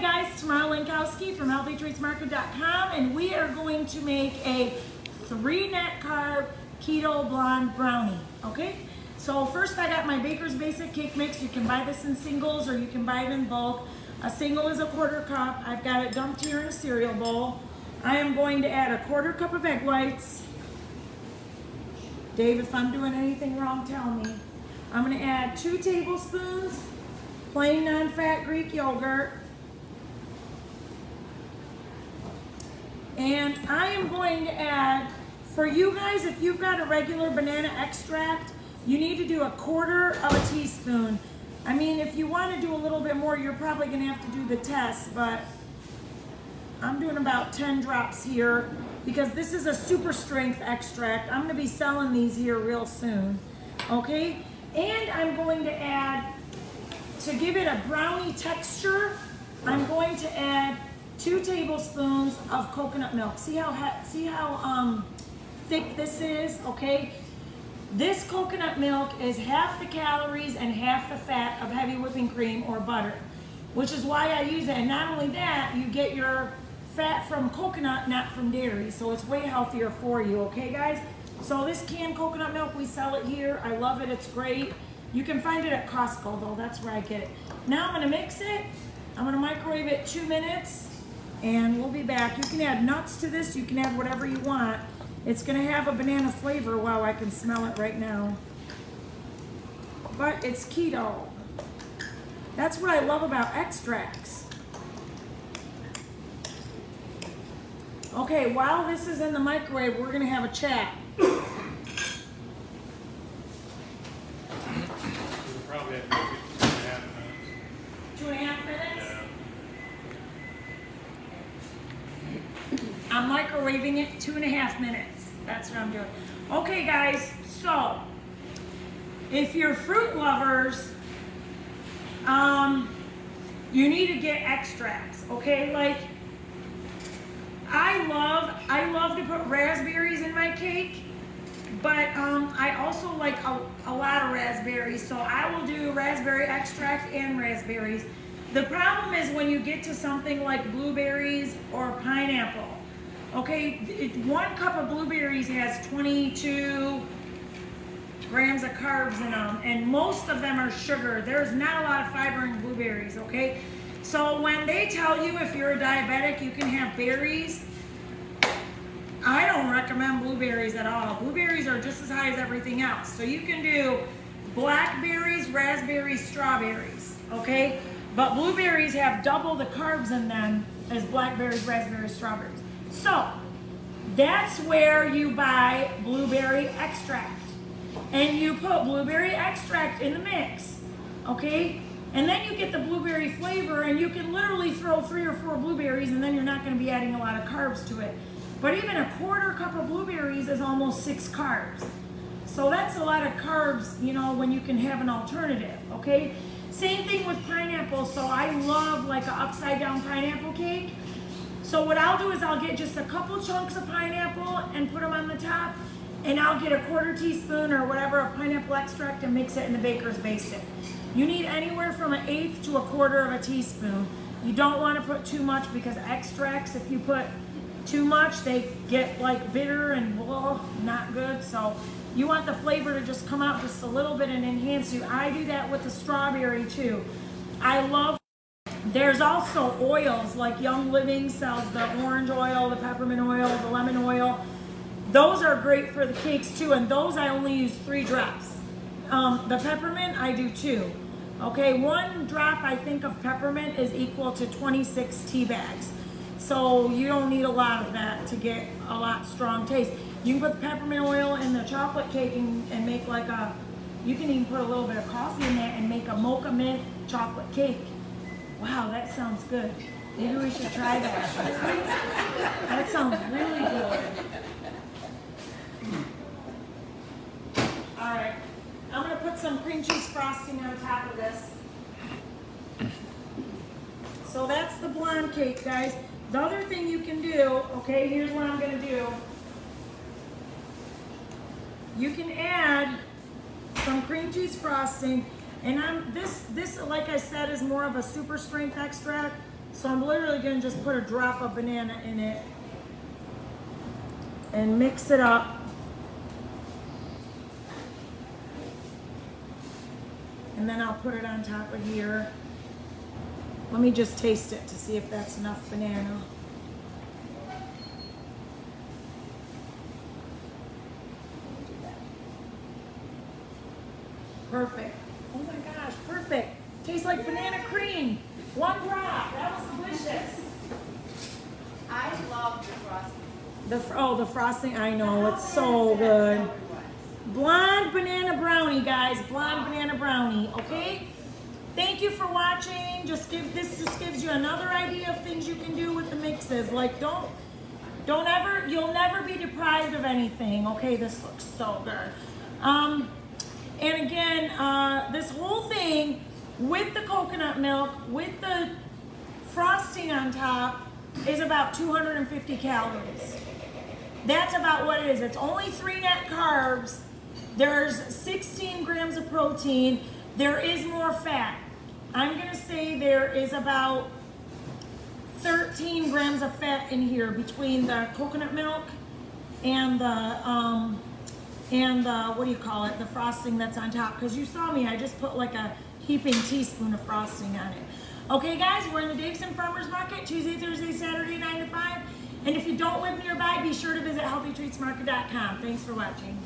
Hi guys, Tamara Lankowski from HealthyTreatsMarket.com, and we are going to make a 3 net carb keto blonde brownie. Okay, so first I got my Baker's Basic Cake Mix. You can buy this in singles or you can buy it in bulk. A single is a 1/4 cup. I've got it dumped here in a cereal bowl. I am going to add a 1/4 cup of egg whites. Dave, if I'm doing anything wrong, tell me. I'm going to add 2 tablespoons plain non-fat Greek yogurt. And I am going to add, for you guys, if you've got a regular banana extract, you need to do 1/4 of a teaspoon. I mean, if you want to do a little bit more, you're probably going to have to do the test, but I'm doing about 10 drops here because this is a super strength extract. I'm going to be selling these here real soon, okay? And I'm going to add, to give it a brownie texture, I'm going to add 2 tablespoons of coconut milk. See how thick this is, okay? This coconut milk is half the calories and half the fat of heavy whipping cream or butter, which is why I use it. And not only that, you get your fat from coconut, not from dairy, so it's way healthier for you, okay guys? So this canned coconut milk, we sell it here. I love it, it's great. You can find it at Costco though, that's where I get it. Now I'm gonna mix it. I'm gonna microwave it 2 minutes and we'll be back. You can add nuts to this, you can add whatever you want. It's gonna have a banana flavor. Wow, I can smell it right now. But it's keto. That's what I love about extracts. Okay, while this is in the microwave, we're gonna have a chat. Probably have to do 2.5 minutes. 2.5 minutes? Yeah. I'm microwaving it 2.5 minutes. That's what I'm doing. Okay guys, so if you're fruit lovers, you need to get extracts, okay? Like I love to put raspberries in my cake, but I also like a lot of raspberries, so I will do raspberry extract and raspberries. The problem is when you get to something like blueberries or pineapple, okay, 1 cup of blueberries has 22 grams of carbs in them, and most of them are sugar. There's not a lot of fiber in blueberries, okay? So when they tell you if you're a diabetic you can have berries, I don't recommend blueberries at all. Blueberries are just as high as everything else. So you can do blackberries, raspberries, strawberries, okay? But blueberries have double the carbs in them as blackberries, raspberries, strawberries. So that's where you buy blueberry extract. And you put blueberry extract in the mix, okay? And then you get the blueberry flavor, and you can literally throw 3 or 4 blueberries and then you're not gonna be adding a lot of carbs to it. But even a 1/4 cup of blueberries is almost 6 carbs. So that's a lot of carbs, you know, when you can have an alternative, okay? Same thing with pineapple. So I love like an upside down pineapple cake. So what I'll do is I'll get just a couple chunks of pineapple and put them on the top, and I'll get a 1/4 teaspoon or whatever of pineapple extract and mix it in the Baker's Basic. You need anywhere from 1/8 to 1/4 of a teaspoon. You don't want to put too much because extracts, if you put too much, they get like bitter and blah, not good. So you want the flavor to just come out just a little bit and enhance you. I do that with the strawberry too. I love, there's also oils, like Young Living sells the orange oil, the peppermint oil, the lemon oil. Those are great for the cakes too, and those I only use 3 drops. The peppermint, I do 2. Okay, 1 drop I think of peppermint is equal to 26 tea bags. So you don't need a lot of that to get a lot strong taste. You can put the peppermint oil in the chocolate cake and make like a, you can even put a little bit of coffee in there and make a mocha mint chocolate cake. Wow, that sounds good. Maybe we should try that. That sounds really good. All right, I'm gonna put some cream cheese frosting on top of this. So that's the blonde cake, guys. The other thing you can do, okay, here's what I'm gonna do. You can add some cream cheese frosting, and this like I said is more of a super strength extract. So I'm literally gonna just put a drop of banana in it and mix it up. And then I'll put it on top of here. Let me just taste it to see if that's enough banana. Perfect. Oh my gosh, perfect. Tastes like banana cream. One drop. That was delicious. I love the frosting. The frosting, I know, it's so good. Blonde banana brownie, guys. Blonde banana brownie, okay? Thank you for watching. This just gives you another idea of things you can do with the mixes. Like you'll never be deprived of anything. Okay, this looks so good. And again, this whole thing with the coconut milk, with the frosting on top, is about 250 calories. That's about what it is. It's only 3 net carbs. There's 16 grams of protein. There is more fat. I'm gonna say there is about 13 grams of fat in here between the coconut milk and the what do you call it? The frosting that's on top. Because you saw me, I just put like a heaping teaspoon of frosting on it. Okay, guys, we're in the Davison Farmers Market Tuesday, Thursday, Saturday, 9 to 5. And if you don't live nearby, be sure to visit healthytreatsmarket.com. Thanks for watching.